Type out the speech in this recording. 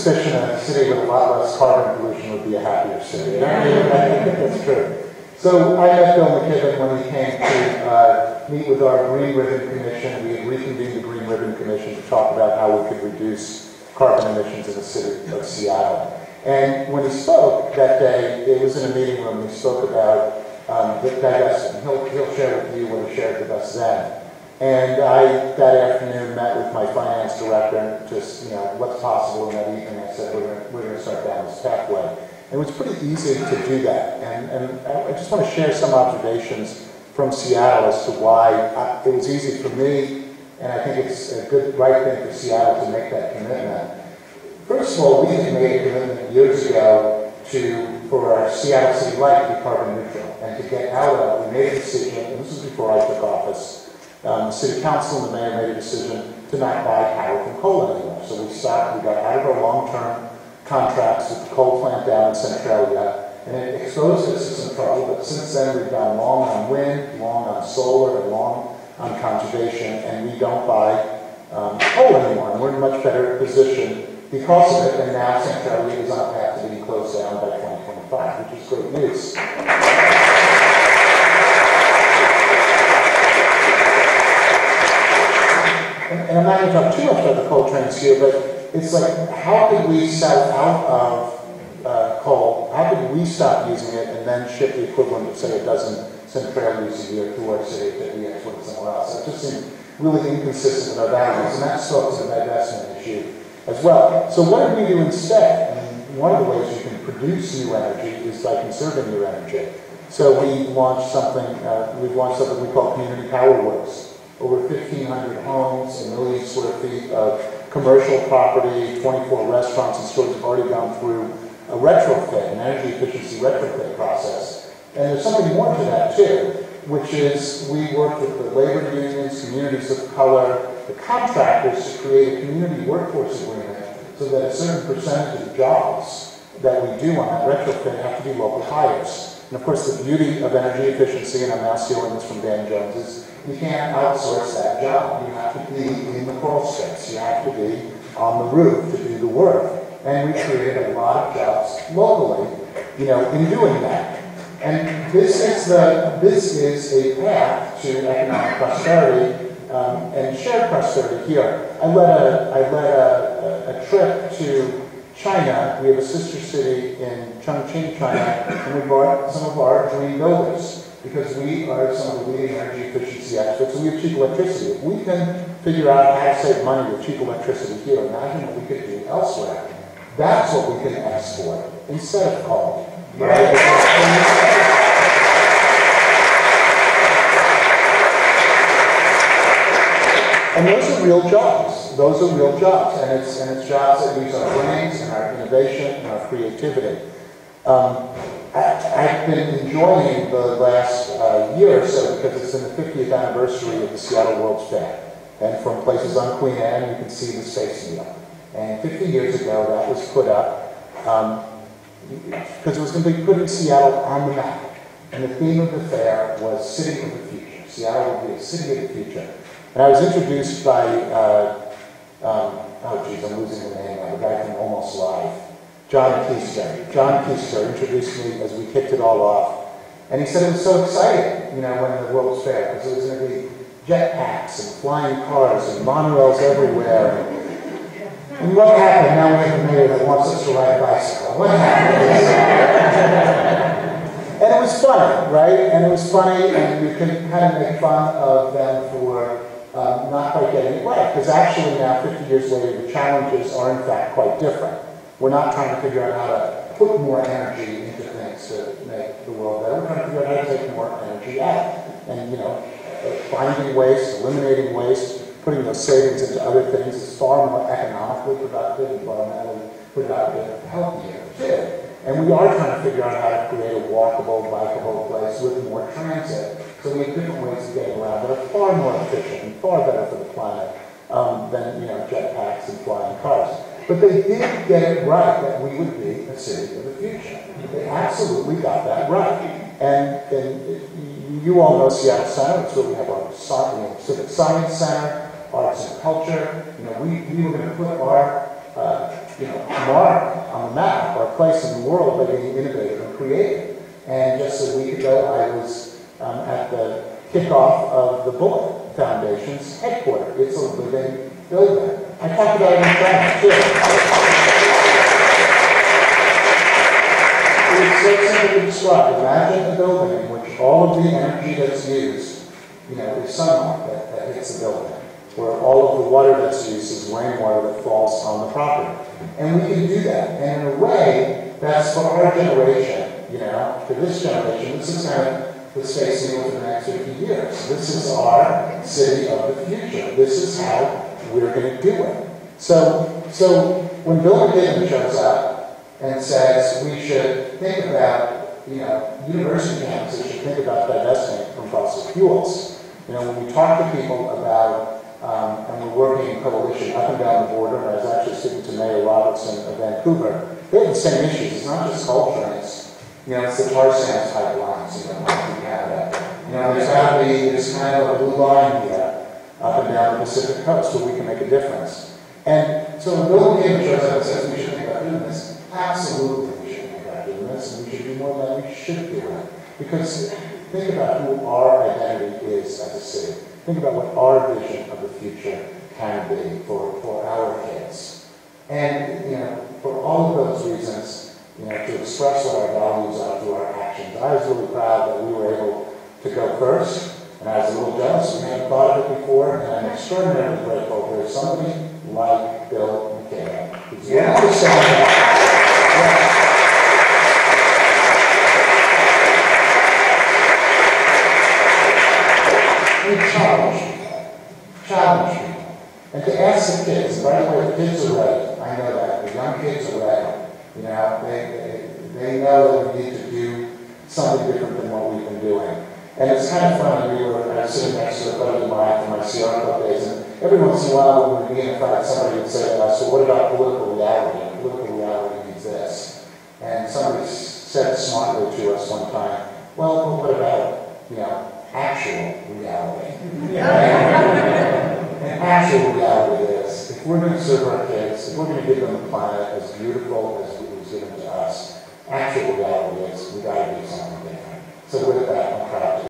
suspicion that a city with a lot less carbon pollution would be a happier city. And I think that's true. So I met Bill McGinn when he came to meet with our Green Ribbon Commission. We had reconvened the Green Ribbon Commission to talk about how we could reduce carbon emissions in the city of Seattle. And when he spoke that day, it was in a meeting room, he spoke about divestment. He'll share with you what he shared with us then. And I, that afternoon, met with my finance director, just, what's possible in that evening. I said, we're going to start down this pathway. And it was pretty easy to do that. And I just want to share some observations from Seattle as to why it was easy for me, and I think it's a good, right thing for Seattle to make that commitment. First of all, we had made a commitment years ago for our Seattle City Light to be carbon neutral and to get out of, we made a decision, and this was before I took office, the City Council and the Mayor made a decision to not buy power from coal anymore. So we stopped, we got out of our long-term contracts with the coal plant down in Centralia, and it exposed us to some trouble, but since then we've gone long on wind, long on solar, and long on conservation, and we don't buy coal anymore, and we're in a much better position because of it, and now Centralia is on a path to being closed down by 2025, which is great news. And I'm not going to talk too much about the coal trains here, but it's like, how could we sell out of coal? How could we stop using it and then ship the equivalent of, say, a dozen Centralias a year to our city that we export somewhere else? It just seemed really inconsistent with our values, and that spoke to the divestment issue as well. So what did we do instead? I mean, one of the ways you can produce new energy is by conserving your energy. So we launched something, we call Community Power Works. Over 1,500 homes, 1 million square feet of commercial property, 24 restaurants and stores have already gone through a retrofit, an energy efficiency retrofit process. And there's something more to that too, which is we work with the labor unions, communities of color, the contractors to create a community workforce agreement so that a certain percentage of jobs that we do on that retrofit have to be local hires. And of course the beauty of energy efficiency, and I'm now stealing this from Dan Jones, is you can't outsource that job. You have to be in the crawl space. You have to be on the roof to do the work. And we created a lot of jobs locally, in doing that. And this is a path to economic prosperity and shared prosperity here. I led a trip to China. We have a sister city in Chongqing, China, and we brought some of our green builders, because we are some of the leading energy efficiency experts, and we have cheap electricity. If we can figure out how to save money with cheap electricity here, imagine what we could do elsewhere. That's what we can export instead of coal. Right? And those are real jobs. Those are real jobs, and it's jobs that use our brains and our innovation and our creativity. I've been enjoying the last year or so because it's in the 50th anniversary of the Seattle World's Fair. And from places on Queen Anne, you can see the Space Needle. And 50 years ago, that was put up because it was going to be putting Seattle on the map. And the theme of the fair was City of the Future. Seattle will be a city of the future. And I was introduced by, I'm losing the name now, the guy from Almost Live. John Keister. John Keister introduced me as we kicked it all off. And he said it was so exciting, when the World's Fair, because it was going to be jetpacks and flying cars and monorails everywhere. And what happened? Now we have a mayor that wants us to ride a bicycle. What happened? And it was funny, right? And it was funny, and you can kind of make fun of them for not quite getting it right. Because actually now, 50 years later, the challenges are in fact quite different. We're not trying to figure out how to put more energy into things to make the world better. We're trying to figure out how to take more energy out. And, finding waste, eliminating waste, putting those savings into other things is far more economically productive, environmentally productive, healthier, too. And we are trying to figure out how to create a walkable, bikeable place with more transit. So we have different ways of getting around that are far more efficient and far better for the planet than, jetpacks and flying cars. But they did get it right that we would be a city of the future. They absolutely got that right. And you all know Seattle Center. It's where we have our Civic Science Center, Arts and Culture. We were going to put our mark on the map our place in the world by being innovative and creative. And just a week ago, I was at the kickoff of the Bullitt Foundation's headquarters. It's a living building. I talked about it in France, too. It's so simple to describe. Imagine a building in which all of the energy that's used, is sunlight that hits the building, where all of the water that's used is rainwater that falls on the property. And we can do that. And in a way, that's for our generation, for this generation, this is kind of what's facing over the next 50 years. This is our city of the future. This is how we're going to do it. So when Bill McGinn shows up and says we should think about, university campuses should think about divesting from fossil fuels. When we talk to people about, and we're working in coalition up and down the border, and I was actually speaking to Mayor Robertson of Vancouver, they have the same issues. It's not just coal trains. It's the tar sands pipelines, like in Canada. There's got to be this kind of a blue line here up and down the Pacific coast where we can make a difference. And so when Bill McGinn shows up and says we should think about doing this, absolutely we should think about doing this, and we should do more than we should do it. Because think about who our identity is as a city. Think about what our vision of the future can be for our kids. And, for all of those reasons, to express what our values are through our actions. I was really proud that we were able to go first, and I was a little jealous. We hadn't thought of it before, and I'm extraordinarily grateful there's somebody like Bill McGinn who's willing to say that. We challenge people, and to ask the kids. By the way, the kids are ready. I know that the young kids are ready. They know that we need to do something different than what we've been doing. And it's kind of funny. I was sitting next to a buddy of mine from my Sierra Club days, and every once in a while when we'd be in a fight, somebody would say to us, "So what about political reality?" And political reality means this. And somebody said smartly to us one time, "Well, what about actual reality?" And actual reality is, if we're going to serve our kids, if we're going to give them a planet as beautiful as it was given to us, actual reality is we've got to do something different. So with that, I'm proud to